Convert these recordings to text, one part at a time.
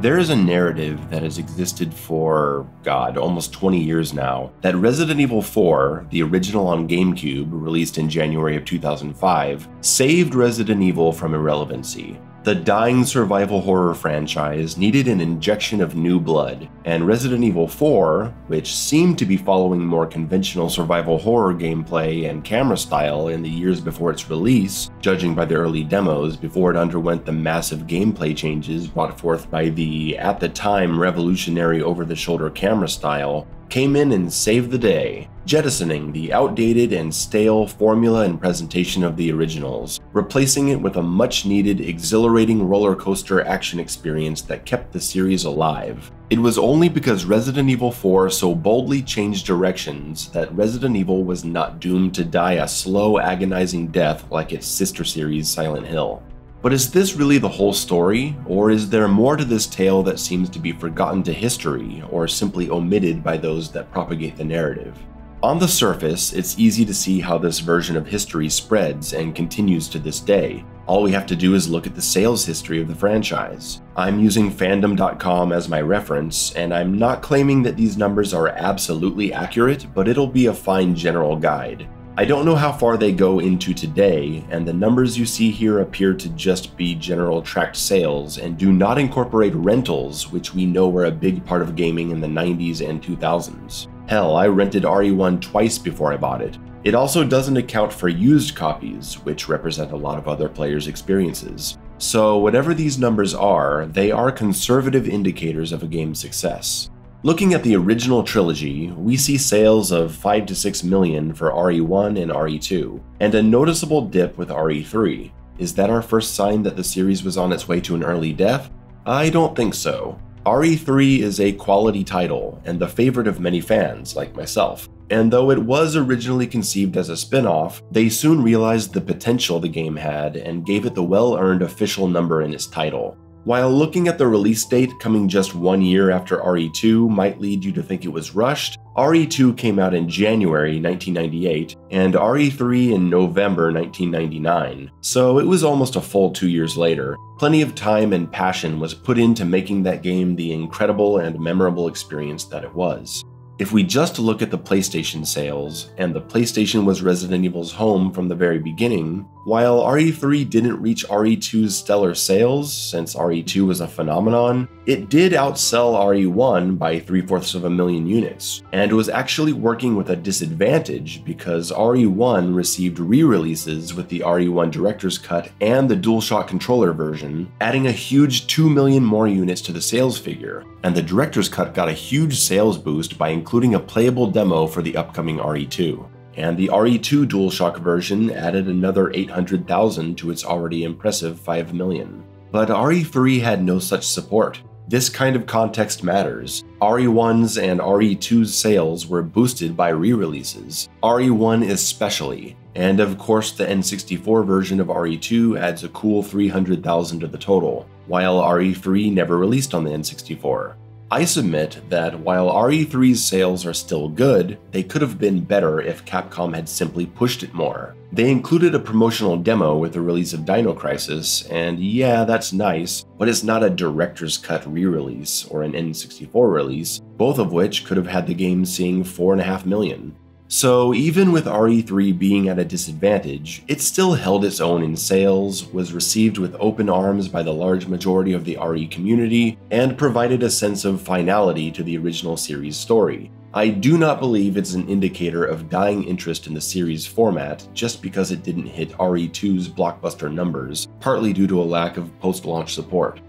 There is a narrative that has existed for, God, almost 20 years now, that Resident Evil 4, the original on GameCube, released in January of 2005, saved Resident Evil from irrelevancy. The dying survival horror franchise needed an injection of new blood, and Resident Evil 4, which seemed to be following more conventional survival horror gameplay and camera style in the years before its release, judging by the early demos before it underwent the massive gameplay changes brought forth by the, at the time, revolutionary over-the-shoulder camera style, came in and saved the day, jettisoning the outdated and stale formula and presentation of the originals, replacing it with a much-needed, exhilarating roller coaster action experience that kept the series alive. It was only because Resident Evil 4 so boldly changed directions that Resident Evil was not doomed to die a slow, agonizing death like its sister series Silent Hill. But is this really the whole story, or is there more to this tale that seems to be forgotten to history, or simply omitted by those that propagate the narrative? On the surface, it's easy to see how this version of history spreads and continues to this day. All we have to do is look at the sales history of the franchise. I'm using fandom.com as my reference, and I'm not claiming that these numbers are absolutely accurate, but it'll be a fine general guide. I don't know how far they go into today, and the numbers you see here appear to just be general tracked sales and do not incorporate rentals, which we know were a big part of gaming in the 90s and 2000s. Hell, I rented RE1 twice before I bought it. It also doesn't account for used copies, which represent a lot of other players' experiences. So whatever these numbers are, they are conservative indicators of a game's success. Looking at the original trilogy, we see sales of 5 to 6 million for RE1 and RE2, and a noticeable dip with RE3. Is that our first sign that the series was on its way to an early death? I don't think so. RE3 is a quality title, and the favorite of many fans, like myself. And though it was originally conceived as a spin-off, they soon realized the potential the game had and gave it the well-earned official number in its title. While looking at the release date coming just 1 year after RE2 might lead you to think it was rushed, RE2 came out in January 1998 and RE3 in November 1999, so it was almost a full 2 years later. Plenty of time and passion was put into making that game the incredible and memorable experience that it was. If we just look at the PlayStation sales, and the PlayStation was Resident Evil's home from the very beginning, while RE3 didn't reach RE2's stellar sales, since RE2 was a phenomenon, it did outsell RE1 by 750,000 units, and was actually working with a disadvantage because RE1 received re-releases with the RE1 Director's Cut and the DualShock controller version, adding a huge 2 million more units to the sales figure, and the Director's Cut got a huge sales boost by including a playable demo for the upcoming RE2. And the RE2 DualShock version added another 800,000 to its already impressive 5 million. But RE3 had no such support. This kind of context matters. RE1's and RE2's sales were boosted by re-releases, RE1 especially, and of course the N64 version of RE2 adds a cool 300,000 to the total, while RE3 never released on the N64. I submit that while RE3's sales are still good, they could have been better if Capcom had simply pushed it more. They included a promotional demo with the release of Dino Crisis, and yeah, that's nice, but it's not a Director's Cut re-release or an N64 release, both of which could have had the game seeing 4.5 million. So even with RE3 being at a disadvantage, it still held its own in sales, was received with open arms by the large majority of the RE community, and provided a sense of finality to the original series story. I do not believe it's an indicator of dying interest in the series format just because it didn't hit RE2's blockbuster numbers, partly due to a lack of post-launch support.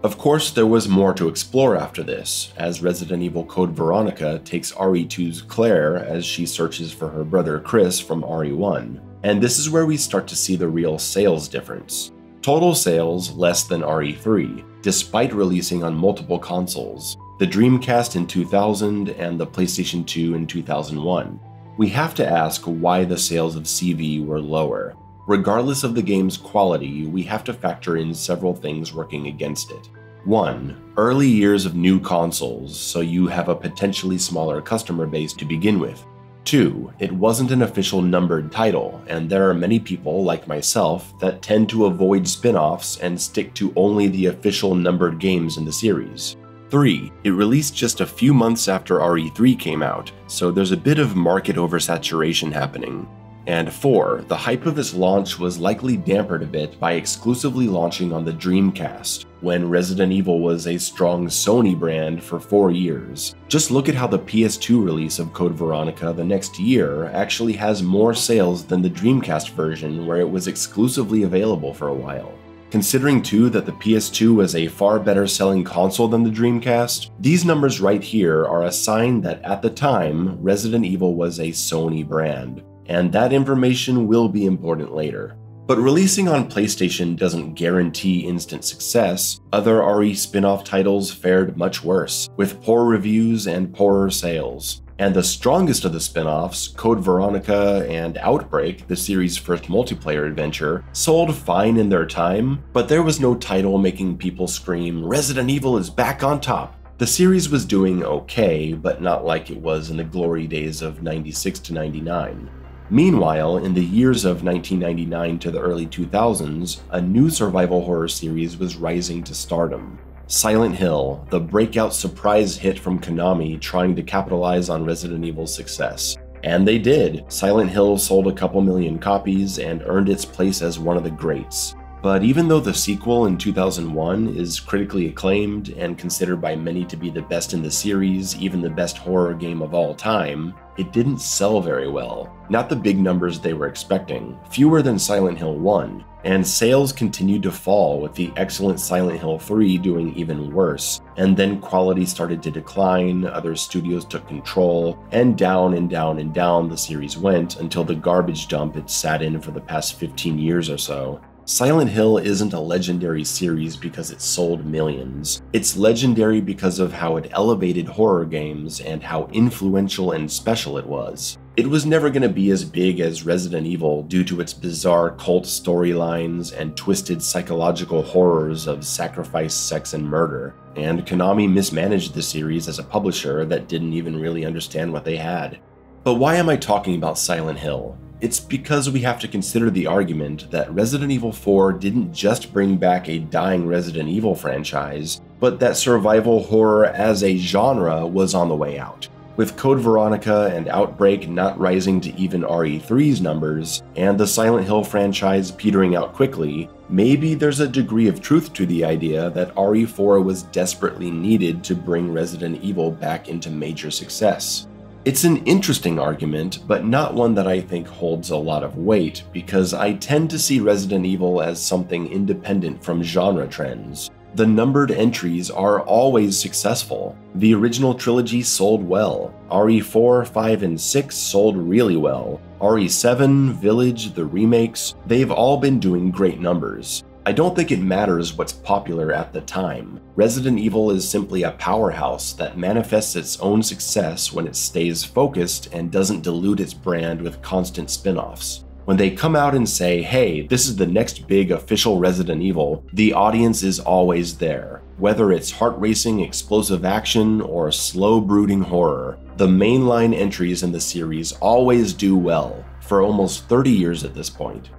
Of course, there was more to explore after this, as Resident Evil Code Veronica takes RE2's Claire as she searches for her brother Chris from RE1, and this is where we start to see the real sales difference. Total sales less than RE3, despite releasing on multiple consoles, the Dreamcast in 2000 and the PlayStation 2 in 2001. We have to ask why the sales of CV were lower. Regardless of the game's quality, we have to factor in several things working against it. 1. Early years of new consoles, so you have a potentially smaller customer base to begin with. 2. It wasn't an official numbered title, and there are many people, like myself, that tend to avoid spin-offs and stick to only the official numbered games in the series. 3. It released just a few months after RE3 came out, so there's a bit of market oversaturation happening. And 4. The hype of its launch was likely dampened a bit by exclusively launching on the Dreamcast, when Resident Evil was a strong Sony brand for 4 years. Just look at how the PS2 release of Code Veronica the next year actually has more sales than the Dreamcast version, where it was exclusively available for a while. Considering too that the PS2 was a far better selling console than the Dreamcast, these numbers right here are a sign that at the time, Resident Evil was a Sony brand. And that information will be important later. But releasing on PlayStation doesn't guarantee instant success. Other RE spin-off titles fared much worse, with poor reviews and poorer sales. And the strongest of the spin-offs, Code Veronica and Outbreak, the series' first multiplayer adventure, sold fine in their time, but there was no title making people scream, "Resident Evil is back on top!" The series was doing okay, but not like it was in the glory days of 96 to 99. Meanwhile, in the years of 1999 to the early 2000s, a new survival horror series was rising to stardom. Silent Hill, the breakout surprise hit from Konami trying to capitalize on Resident Evil's success. And they did. Silent Hill sold a couple million copies and earned its place as one of the greats. But even though the sequel in 2001 is critically acclaimed and considered by many to be the best in the series, even the best horror game of all time, it didn't sell very well. Not the big numbers they were expecting, fewer than Silent Hill 1, and sales continued to fall, with the excellent Silent Hill 3 doing even worse. And then quality started to decline, other studios took control, and down and down and down the series went until the garbage dump it sat in for the past 15 years or so. Silent Hill isn't a legendary series because it sold millions. It's legendary because of how it elevated horror games and how influential and special it was. It was never going to be as big as Resident Evil due to its bizarre cult storylines and twisted psychological horrors of sacrifice, sex, and murder. And Konami mismanaged the series as a publisher that didn't even really understand what they had. But why am I talking about Silent Hill? It's because we have to consider the argument that Resident Evil 4 didn't just bring back a dying Resident Evil franchise, but that survival horror as a genre was on the way out. With Code Veronica and Outbreak not rising to even RE3's numbers, and the Silent Hill franchise petering out quickly, maybe there's a degree of truth to the idea that RE4 was desperately needed to bring Resident Evil back into major success. It's an interesting argument, but not one that I think holds a lot of weight, because I tend to see Resident Evil as something independent from genre trends. The numbered entries are always successful. The original trilogy sold well. RE4, 5, and 6 sold really well. RE7, Village, the remakes, they've all been doing great numbers. I don't think it matters what's popular at the time. Resident Evil is simply a powerhouse that manifests its own success when it stays focused and doesn't dilute its brand with constant spin-offs. When they come out and say, hey, this is the next big official Resident Evil, the audience is always there. Whether it's heart-racing explosive action or slow brooding horror, the mainline entries in the series always do well, for almost 30 years at this point.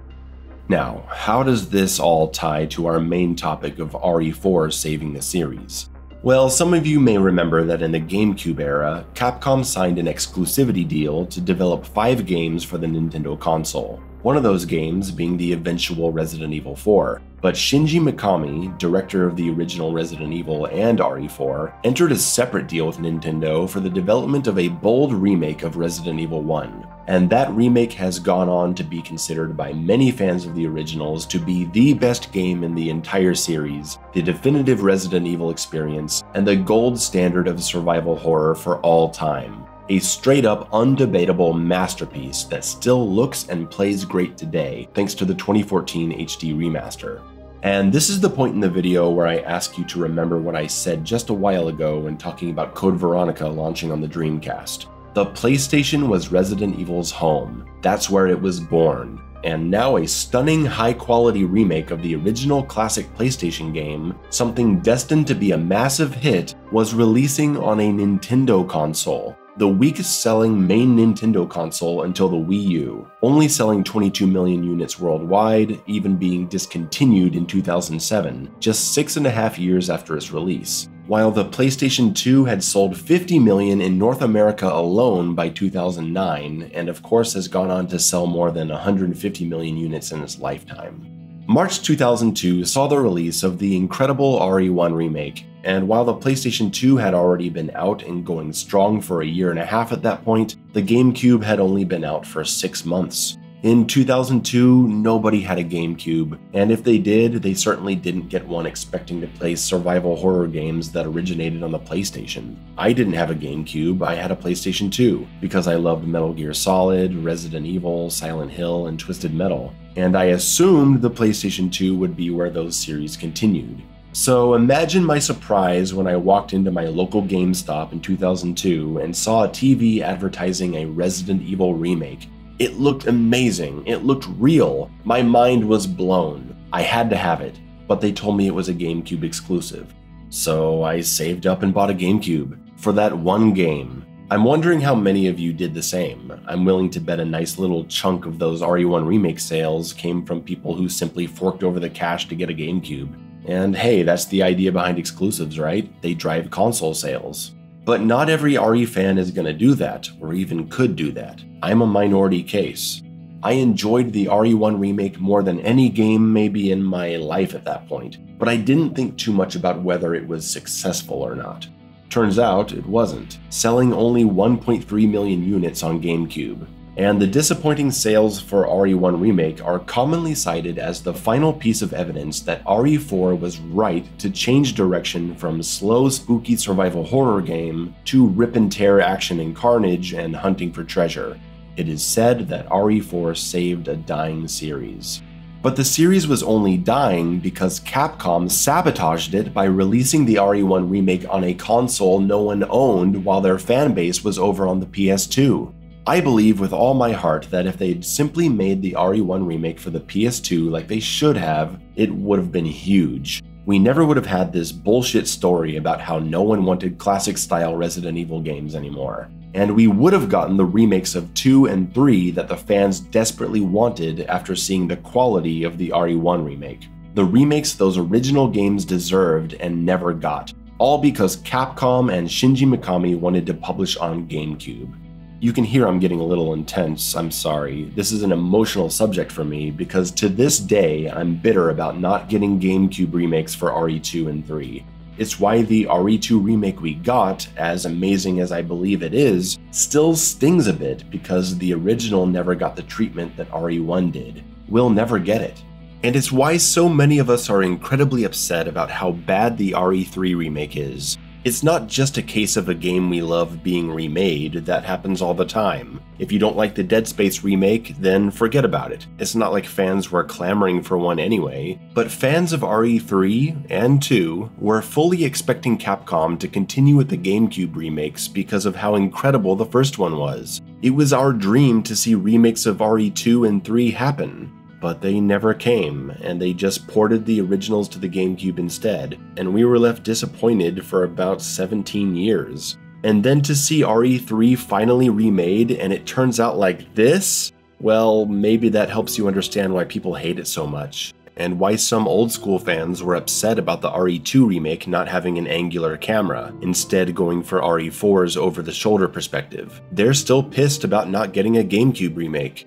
Now, how does this all tie to our main topic of RE4 saving the series? Well, some of you may remember that in the GameCube era, Capcom signed an exclusivity deal to develop 5 games for the Nintendo console. One of those games being the eventual Resident Evil 4. But Shinji Mikami, director of the original Resident Evil and RE4, entered a separate deal with Nintendo for the development of a bold remake of Resident Evil 1. And that remake has gone on to be considered by many fans of the originals to be the best game in the entire series, the definitive Resident Evil experience, and the gold standard of survival horror for all time. A straight-up, undebatable masterpiece that still looks and plays great today, thanks to the 2014 HD remaster. And this is the point in the video where I ask you to remember what I said just a while ago when talking about Code Veronica launching on the Dreamcast. The PlayStation was Resident Evil's home. That's where it was born. And now a stunning high-quality remake of the original classic PlayStation game, something destined to be a massive hit, was releasing on a Nintendo console. the weakest selling main Nintendo console until the Wii U, only selling 22 million units worldwide, even being discontinued in 2007, just 6.5 years after its release. While the PlayStation 2 had sold 50 million in North America alone by 2009, and of course has gone on to sell more than 150 million units in its lifetime. March 2002 saw the release of the incredible RE1 remake, and while the PlayStation 2 had already been out and going strong for a year and a half at that point, the GameCube had only been out for 6 months. In 2002, nobody had a GameCube, and if they did, they certainly didn't get one expecting to play survival horror games that originated on the PlayStation. I didn't have a GameCube, I had a PlayStation 2, because I loved Metal Gear Solid, Resident Evil, Silent Hill, and Twisted Metal, and I assumed the PlayStation 2 would be where those series continued. So imagine my surprise when I walked into my local GameStop in 2002 and saw a TV advertising a Resident Evil remake. It looked amazing, it looked real, my mind was blown. I had to have it, but they told me it was a GameCube exclusive. So I saved up and bought a GameCube, for that one game. I'm wondering how many of you did the same. I'm willing to bet a nice little chunk of those RE1 remake sales came from people who simply forked over the cash to get a GameCube. And hey, that's the idea behind exclusives, right? They drive console sales. But not every RE fan is going to do that, or even could do that. I'm a minority case. I enjoyed the RE1 remake more than any game maybe in my life at that point, but I didn't think too much about whether it was successful or not. Turns out it wasn't, selling only 1.3 million units on GameCube. And the disappointing sales for RE1 Remake are commonly cited as the final piece of evidence that RE4 was right to change direction from slow, spooky survival horror game to rip and tear action and carnage and hunting for treasure. It is said that RE4 saved a dying series. But the series was only dying because Capcom sabotaged it by releasing the RE1 Remake on a console no one owned while their fanbase was over on the PS2. I believe with all my heart that if they'd simply made the RE1 remake for the PS2 like they should have, it would have been huge. We never would have had this bullshit story about how no one wanted classic-style Resident Evil games anymore. And we would have gotten the remakes of 2 and 3 that the fans desperately wanted after seeing the quality of the RE1 remake. The remakes those original games deserved and never got, all because Capcom and Shinji Mikami wanted to publish on GameCube. You can hear I'm getting a little intense, I'm sorry. This is an emotional subject for me because to this day I'm bitter about not getting GameCube remakes for RE2 and 3. It's why the RE2 remake we got, as amazing as I believe it is, still stings a bit because the original never got the treatment that RE1 did. We'll never get it. And it's why so many of us are incredibly upset about how bad the RE3 remake is. It's not just a case of a game we love being remade, that happens all the time. If you don't like the Dead Space remake, then forget about it. It's not like fans were clamoring for one anyway, but fans of RE3 and 2 were fully expecting Capcom to continue with the GameCube remakes because of how incredible the first one was. It was our dream to see remakes of RE2 and 3 happen. But they never came, and they just ported the originals to the GameCube instead, and we were left disappointed for about 17 years. And then to see RE3 finally remade and it turns out like this? Well, maybe that helps you understand why people hate it so much, and why some old school fans were upset about the RE2 remake not having an angular camera, instead going for RE4's over-the-shoulder perspective. They're still pissed about not getting a GameCube remake.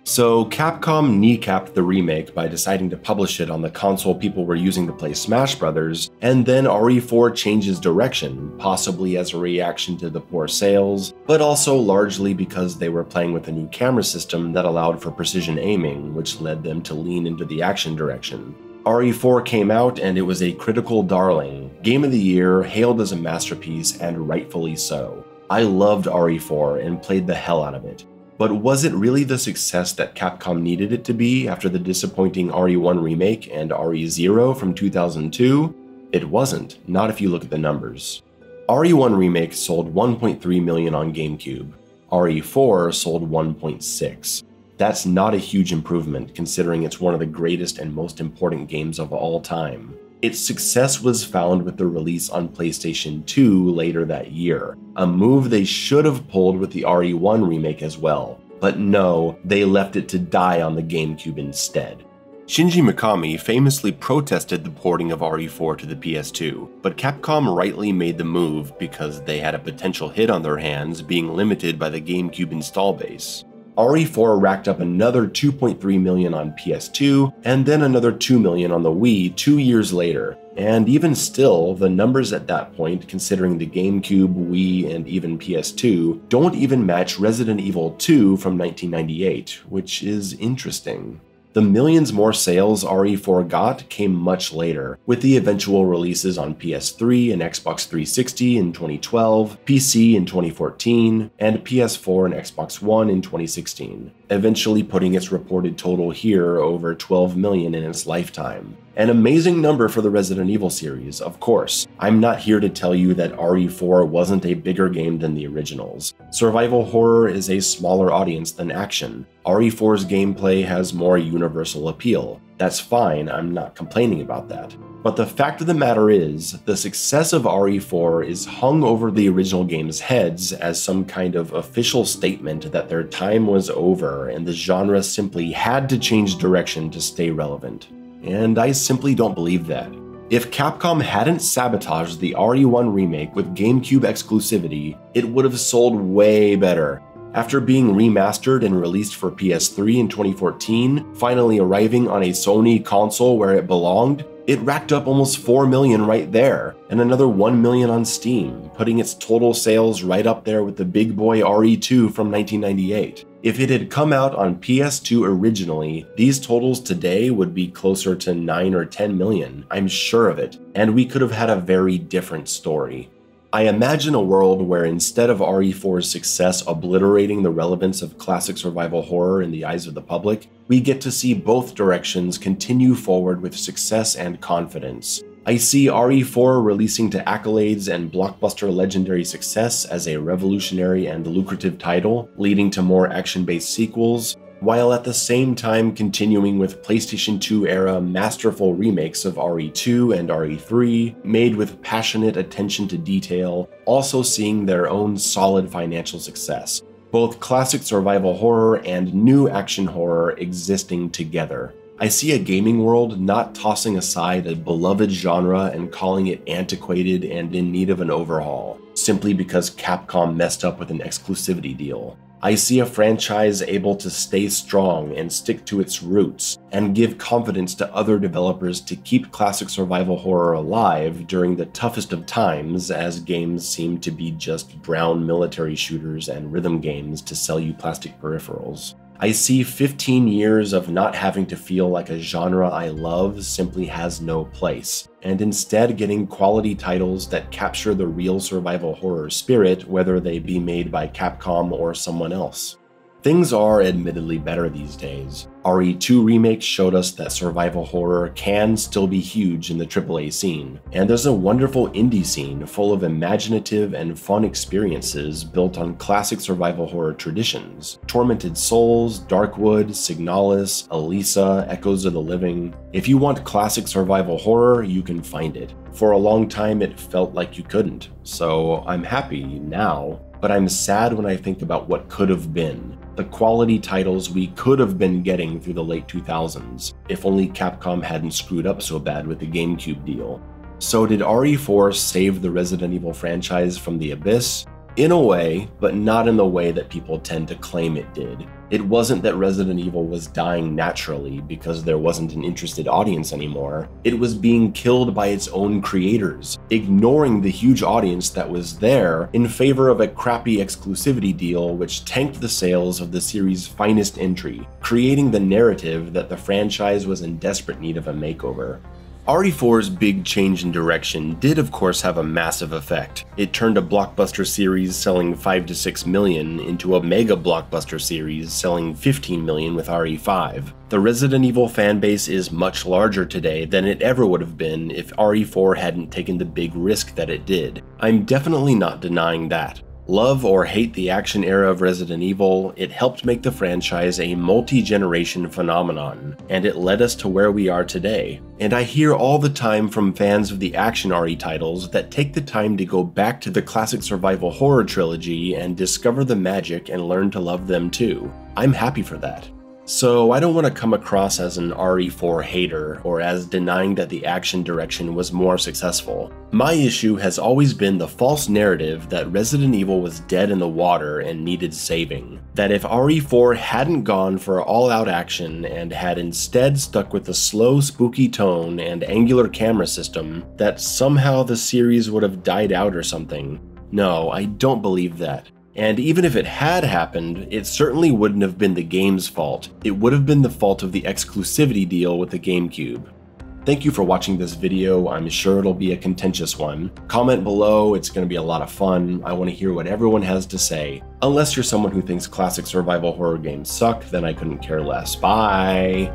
So Capcom kneecapped the remake by deciding to publish it on the console people were using to play Smash Bros., and then RE4 changes direction, possibly as a reaction to the poor sales, but also largely because they were playing with a new camera system that allowed for precision aiming, which led them to lean into the action direction. RE4 came out and it was a critical darling, Game of the Year, hailed as a masterpiece, and rightfully so. I loved RE4 and played the hell out of it. But was it really the success that Capcom needed it to be after the disappointing RE1 remake and RE0 from 2002? It wasn't, not if you look at the numbers. RE1 remake sold 1.3 million on GameCube. RE4 sold 1.6. That's not a huge improvement considering it's one of the greatest and most important games of all time. Its success was found with the release on PlayStation 2 later that year, a move they should have pulled with the RE1 remake as well. But no, they left it to die on the GameCube instead. Shinji Mikami famously protested the porting of RE4 to the PS2, but Capcom rightly made the move because they had a potential hit on their hands being limited by the GameCube install base. RE4 racked up another $2.3 million on PS2, and then another $2 million on the Wii 2 years later. And even still, the numbers at that point, considering the GameCube, Wii, and even PS2, don't even match Resident Evil 2 from 1998, which is interesting. The millions more sales RE4 got came much later, with the eventual releases on PS3 and Xbox 360 in 2012, PC in 2014, and PS4 and Xbox One in 2016, eventually putting its reported total here over 12 million in its lifetime. An amazing number for the Resident Evil series, of course. I'm not here to tell you that RE4 wasn't a bigger game than the originals. Survival horror is a smaller audience than action. RE4's gameplay has more universal appeal. That's fine, I'm not complaining about that. But the fact of the matter is, the success of RE4 is hung over the original game's heads as some kind of official statement that their time was over and the genre simply had to change direction to stay relevant. And I simply don't believe that. If Capcom hadn't sabotaged the RE1 remake with GameCube exclusivity, it would have sold way better. After being remastered and released for PS3 in 2014, finally arriving on a Sony console where it belonged, it racked up almost 4 million right there, and another 1 million on Steam, putting its total sales right up there with the big boy RE2 from 1998. If it had come out on PS2 originally, these totals today would be closer to 9 or 10 million, I'm sure of it, and we could have had a very different story. I imagine a world where instead of RE4's success obliterating the relevance of classic survival horror in the eyes of the public, we get to see both directions continue forward with success and confidence. I see RE4 releasing to accolades and blockbuster legendary success as a revolutionary and lucrative title, leading to more action-based sequels, while at the same time continuing with PlayStation 2 era masterful remakes of RE2 and RE3, made with passionate attention to detail, also seeing their own solid financial success, both classic survival horror and new action horror existing together. I see a gaming world not tossing aside a beloved genre and calling it antiquated and in need of an overhaul, simply because Capcom messed up with an exclusivity deal. I see a franchise able to stay strong and stick to its roots, and give confidence to other developers to keep classic survival horror alive during the toughest of times, as games seem to be just brown military shooters and rhythm games to sell you plastic peripherals. I see 15 years of not having to feel like a genre I love simply has no place, and instead getting quality titles that capture the real survival horror spirit, whether they be made by Capcom or someone else. Things are admittedly better these days. RE2 Remake showed us that survival horror can still be huge in the AAA scene, and there's a wonderful indie scene full of imaginative and fun experiences built on classic survival horror traditions. Tormented Souls, Darkwood, Signalis, Elisa, Echoes of the Living. If you want classic survival horror, you can find it. For a long time it felt like you couldn't, so I'm happy now, but I'm sad when I think about what could have been. The quality titles we could have been getting through the late 2000s, if only Capcom hadn't screwed up so bad with the GameCube deal. So did RE4 save the Resident Evil franchise from the abyss? In a way, but not in the way that people tend to claim it did. It wasn't that Resident Evil was dying naturally because there wasn't an interested audience anymore. It was being killed by its own creators, ignoring the huge audience that was there in favor of a crappy exclusivity deal which tanked the sales of the series' finest entry, creating the narrative that the franchise was in desperate need of a makeover. RE4's big change in direction did of course have a massive effect. It turned a blockbuster series selling 5 to 6 million into a mega blockbuster series selling 15 million with RE5. The Resident Evil fanbase is much larger today than it ever would have been if RE4 hadn't taken the big risk that it did. I'm definitely not denying that. Love or hate the action era of Resident Evil, it helped make the franchise a multi-generation phenomenon, and it led us to where we are today. And I hear all the time from fans of the action RE titles that take the time to go back to the classic survival horror trilogy and discover the magic and learn to love them too. I'm happy for that. So I don't want to come across as an RE4 hater or as denying that the action direction was more successful. My issue has always been the false narrative that Resident Evil was dead in the water and needed saving. That if RE4 hadn't gone for all-out action and had instead stuck with the slow, spooky tone and angular camera system, that somehow the series would have died out or something. No, I don't believe that. And even if it had happened, it certainly wouldn't have been the game's fault. It would have been the fault of the exclusivity deal with the GameCube. Thank you for watching this video. I'm sure it'll be a contentious one. Comment below, it's going to be a lot of fun. I want to hear what everyone has to say. Unless you're someone who thinks classic survival horror games suck, then I couldn't care less. Bye!